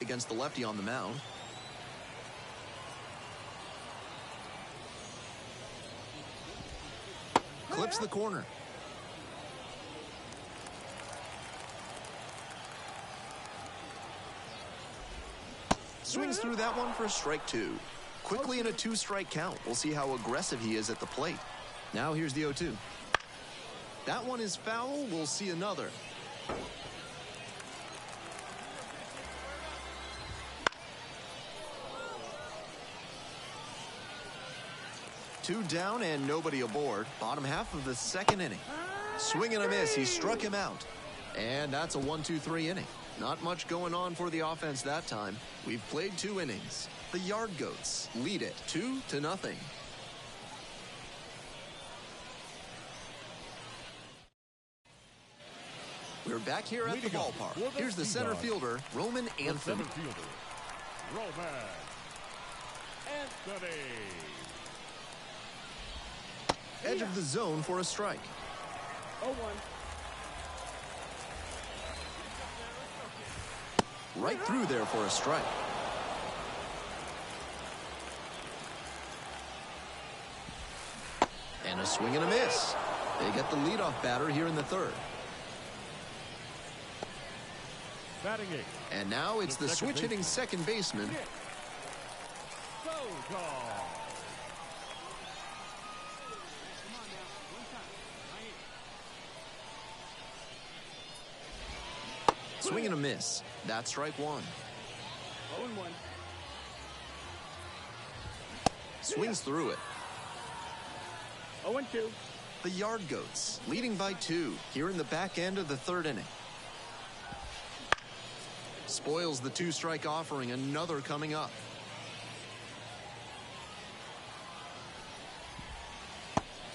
against the lefty on the mound. Clips the corner. Swings through that one for a strike two. Quickly in a 2-strike count. We'll see how aggressive he is at the plate. Now here's the 0-2. That one is foul. We'll see another. Two down and nobody aboard. Bottom half of the second inning. Swing and a miss. He struck him out. And that's a 1-2-3 inning. Not much going on for the offense that time. We've played 2 innings. The Yard Goats lead it 2-0. We're back here at the ballpark. Here's the center fielder, Roman Anthony. Roman Anthony. Edge of the zone for a strike. 0-1. Right through there for a strike. And a swing and a miss. They get the leadoff batter here in the third. Batting 8. And now it's the switch-hitting second baseman. Swing and a miss. That's strike one. 0-1. Swings through it. 0-2. The Yard Goats leading by 2 here in the back end of the third inning. Spoils the 2-strike offering. Another coming up.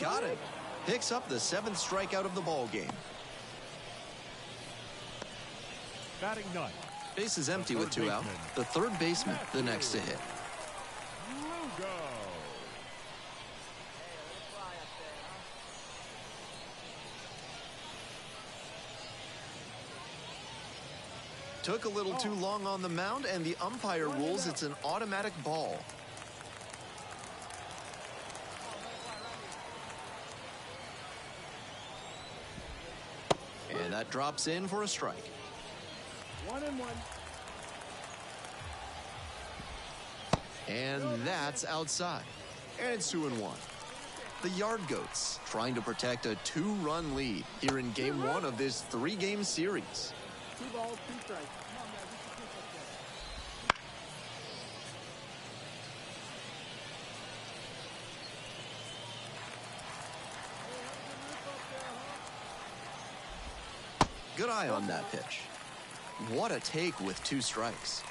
Got it. Picks up the 7th strikeout of the ball game. Batting 9. Base is empty with 2 out. The third baseman, the next to hit. Took a little too long on the mound, and the umpire rules it's an automatic ball. And that drops in for a strike. 1-1. And that's outside. And it's 2-1. The Yard Goats trying to protect a 2-run lead here in game 1 of this 3-game series. 2 balls, 2 strikes. Good eye on that pitch. What a take with 2 strikes.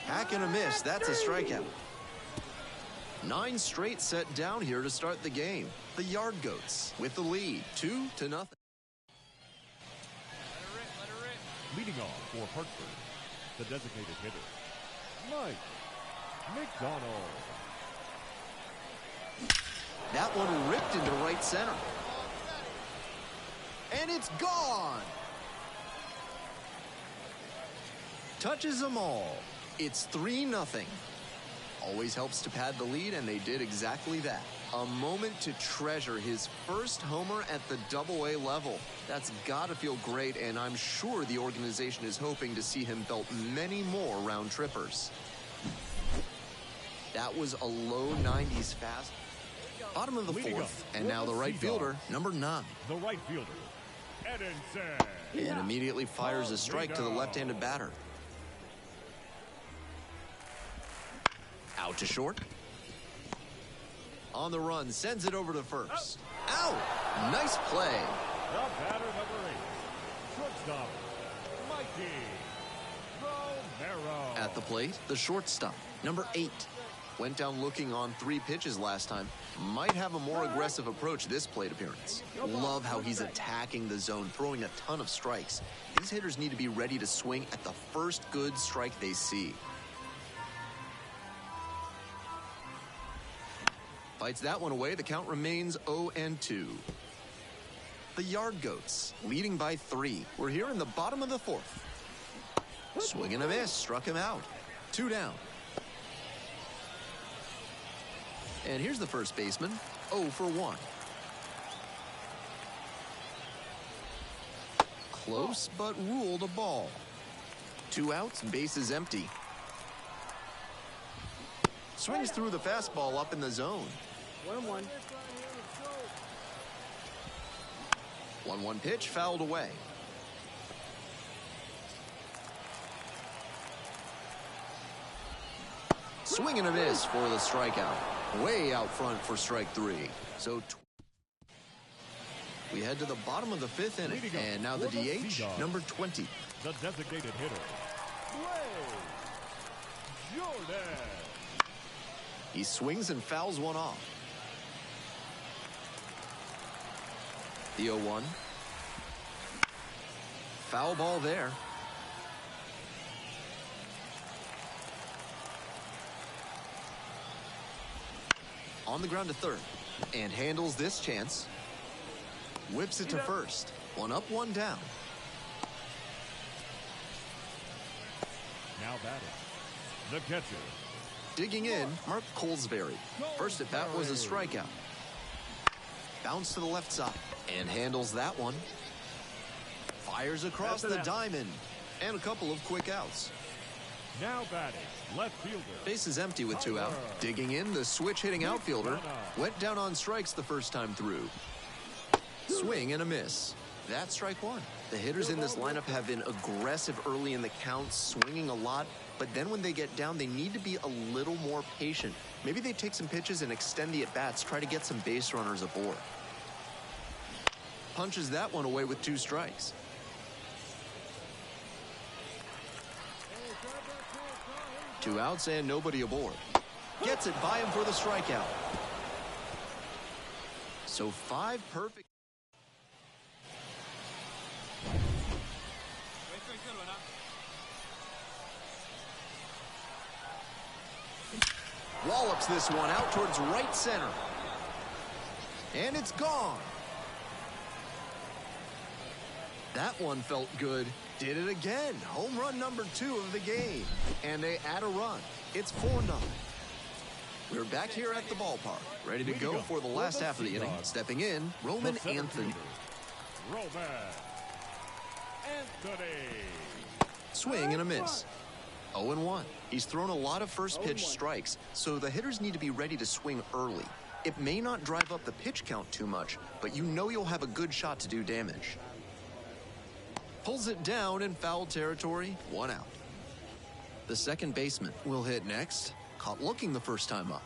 Hack and a miss. That's a strikeout. 9 straight set down here to start the game. The Yard Goats with the lead, 2-0. Leading off for Hartford, the designated hitter, Mike McDonald. That one ripped into right center. And it's gone. Touches them all. It's 3-0. Always helps to pad the lead, and they did exactly that. A moment to treasure, his first homer at the Double-A level. That's got to feel great, and I'm sure the organization is hoping to see him belt many more round trippers. That was a low 90s fast. Bottom of the fourth, and now the right fielder, number 9. The right fielder, Edinson. And immediately fires a strike to the left-handed batter. Out to short. On the run, sends it over to first. Out! Nice play. The batter, number 8, shortstop, Mikey Romero. At the plate, the shortstop, number 8. Went down looking on 3 pitches last time. Might have a more aggressive approach this plate appearance. Love how he's attacking the zone, throwing a ton of strikes. These hitters need to be ready to swing at the first good strike they see. Fights that one away. The count remains 0-2. The Yard Goats, leading by 3. We're here in the bottom of the 4th. Swing and a miss, struck him out. 2 down. And here's the first baseman, 0 for 1. Close, but ruled a ball. 2 outs, bases empty. Swings through the fastball up in the zone. 1-1. 1-1 pitch, fouled away. Swing and a miss for the strikeout. Way out front for strike 3. So we head to the bottom of the 5th inning. And now the DH, number 20. The designated hitter, Jordan. He swings and fouls one off. The 0-1. Foul ball there. On the ground to third. And handles this chance. Whips it to first. 1 up, 1 down. Now batting, the catcher. Digging in, Mark Colesbury. First at bat was a strikeout. Bounce to the left side. And handles that one. Fires across the diamond. And a couple of quick outs. Now batting, left fielder. Base is empty with 2 out. Digging in, the switch-hitting outfielder went down on strikes the first time through. Swing and a miss. That's strike 1. The hitters in this lineup have been aggressive early in the count, swinging a lot, but then when they get down, they need to be a little more patient. Maybe they take some pitches and extend the at-bats, try to get some base runners aboard. Punches that one away with 2 strikes. Two outs and nobody aboard. Gets it by him for the strikeout. So 5 perfect. Wallops this one out towards right center. And it's gone. That one felt good. Did it again. Home run number 2 of the game. And they add a run. It's 4-0. We're back here at the ballpark, ready to go for the last half of the inning. Stepping in, Roman Anthony. Roman Anthony. Swing and a miss. 0-1. He's thrown a lot of first pitch strikes, so the hitters need to be ready to swing early. It may not drive up the pitch count too much, but you know you'll have a good shot to do damage. Pulls it down in foul territory, 1 out. The second baseman will hit next. Caught looking the first time up.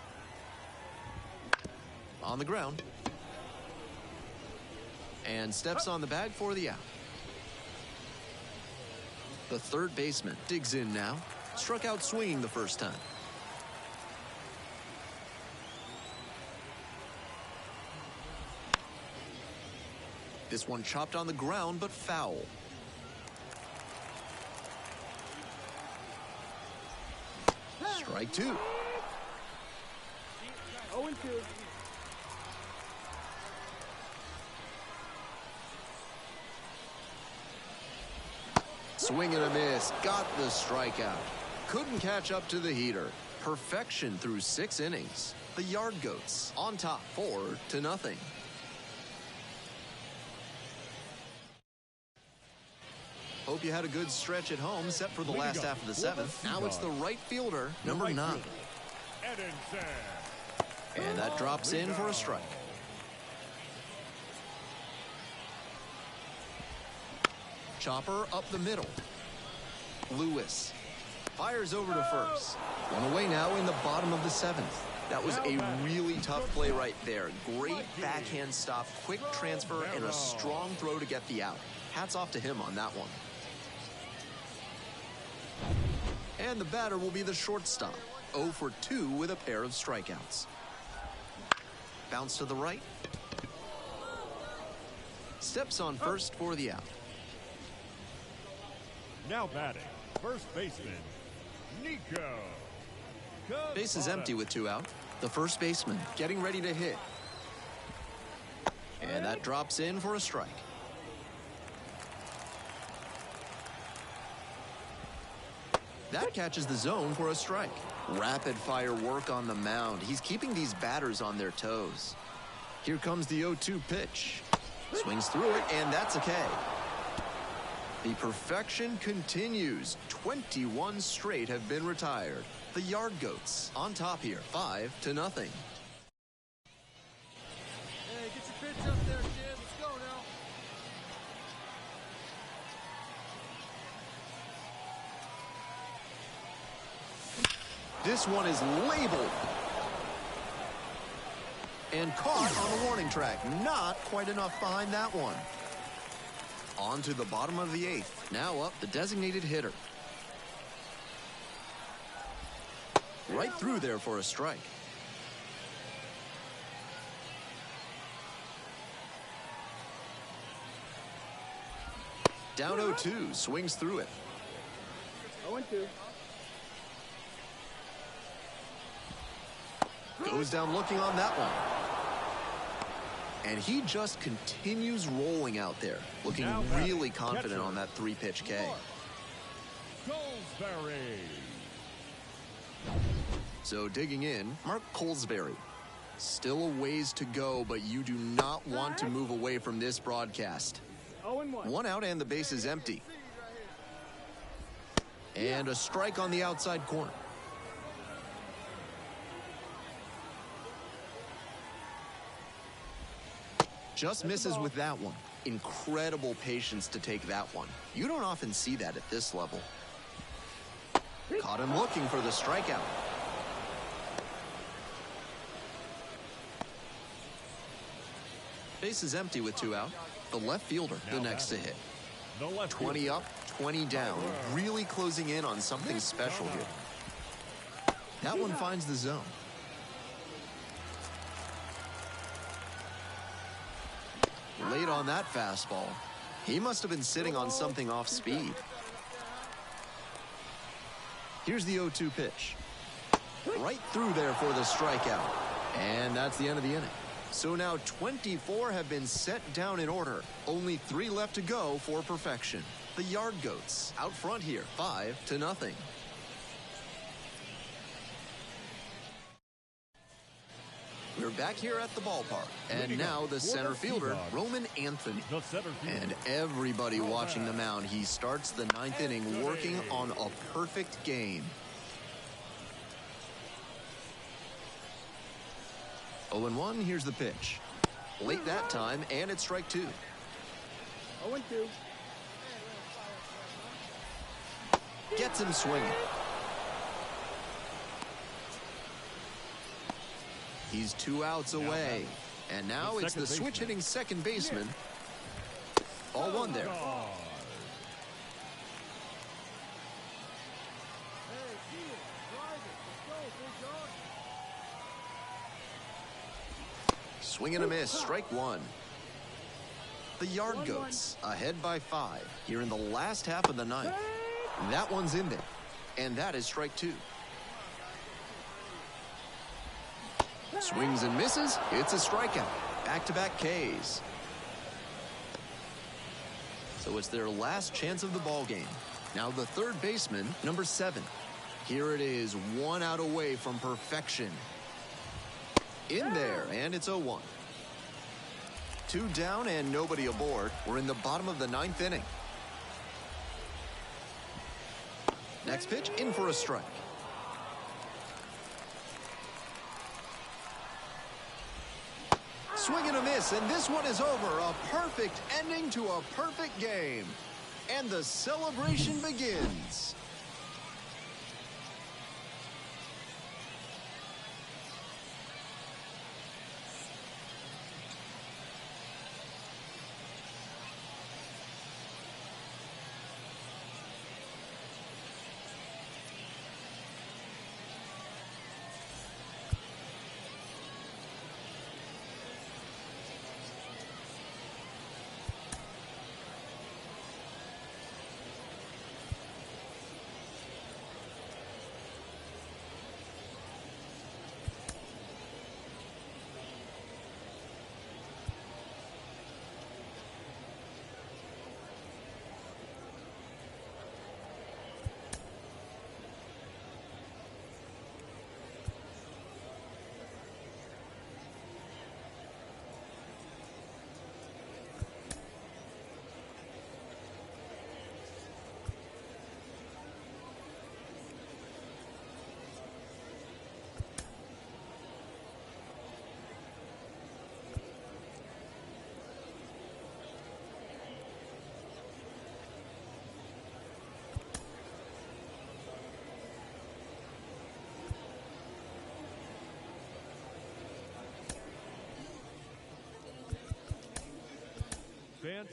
On the ground. And steps on the bag for the out. The third baseman digs in now. Struck out swinging the first time. This one chopped on the ground, but foul. Strike 2. 0-2. Swing and a miss. Got the strikeout. Couldn't catch up to the heater. Perfection through 6 innings. The Yard Goats on top 4-0. Hope you had a good stretch at home, set for the last half of the 7th. Now it's the right fielder, number 9. And that drops in for a strike. Chopper up the middle. Lewis fires over to first. One away now in the bottom of the 7th. That was a really tough play right there. Great backhand stop, quick transfer, and a strong throw to get the out. Hats off to him on that one. And the batter will be the shortstop. 0 for 2 with a pair of strikeouts. Bounce to the right. Steps on first for the out. Now batting, first baseman, Nico. Base is empty with 2 out. The first baseman getting ready to hit. And that drops in for a strike. That catches the zone for a strike. Rapid fire work on the mound. He's keeping these batters on their toes. Here comes the 0-2 pitch. Swings through it, and that's a K. The perfection continues. 21 straight have been retired. The Yard Goats on top here, 5-0. Hey, get your pitch up there, kid. Let's go now. This one is labeled and caught on the warning track. Not quite enough behind that one. On to the bottom of the 8th. Now up the designated hitter. Right through there for a strike. Down 0-2, swings through it. 0-2. Goes down looking on that one. And he just continues rolling out there, looking Now really batting, confident catcher. on that 3-pitch K. Goldsberry. So digging in, Mark Colesberry. Still a ways to go, but you do not want to move away from this broadcast. 0-1. 1 out and the base is empty. And a strike on the outside corner. Just misses with that one. Incredible patience to take that one. You don't often see that at this level. Caught him looking for the strikeout. Base is empty with 2 out. The left fielder, the Now next to batting. hit. The left 20 fielder. up, 20 down. Really closing in on something special here. That one finds the zone. Late on that fastball. He must have been sitting on something off speed. Here's the 0-2 pitch. Right through there for the strikeout. And that's the end of the inning. So now 24 have been set down in order. Only 3 left to go for perfection. The Yard Goats out front here, 5-0. We're back here at the ballpark. And now the center fielder, Roman Anthony. The center fielder. And everybody watching the mound. He starts the 9th inning working on a perfect game. 0-1, here's the pitch. Late that time, and it's strike 2. 0-2. Gets him swinging. He's 2 outs away. And now it's the switch-hitting second baseman. All 1 there. Swing and a miss, strike 1. The Yard Goats ahead by 5 here in the last half of the 9th. That one's in there, and that is strike 2. Swings and misses, it's a strikeout. Back-to-back Ks. So it's their last chance of the ball game. Now the third baseman, number 7. Here it is, 1 out away from perfection. In there, and it's 0-1. 2 down and nobody aboard. We're in the bottom of the 9th inning. Next pitch, in for a strike. Swing and a miss, and this one is over. A perfect ending to a perfect game. And the celebration begins.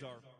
fans are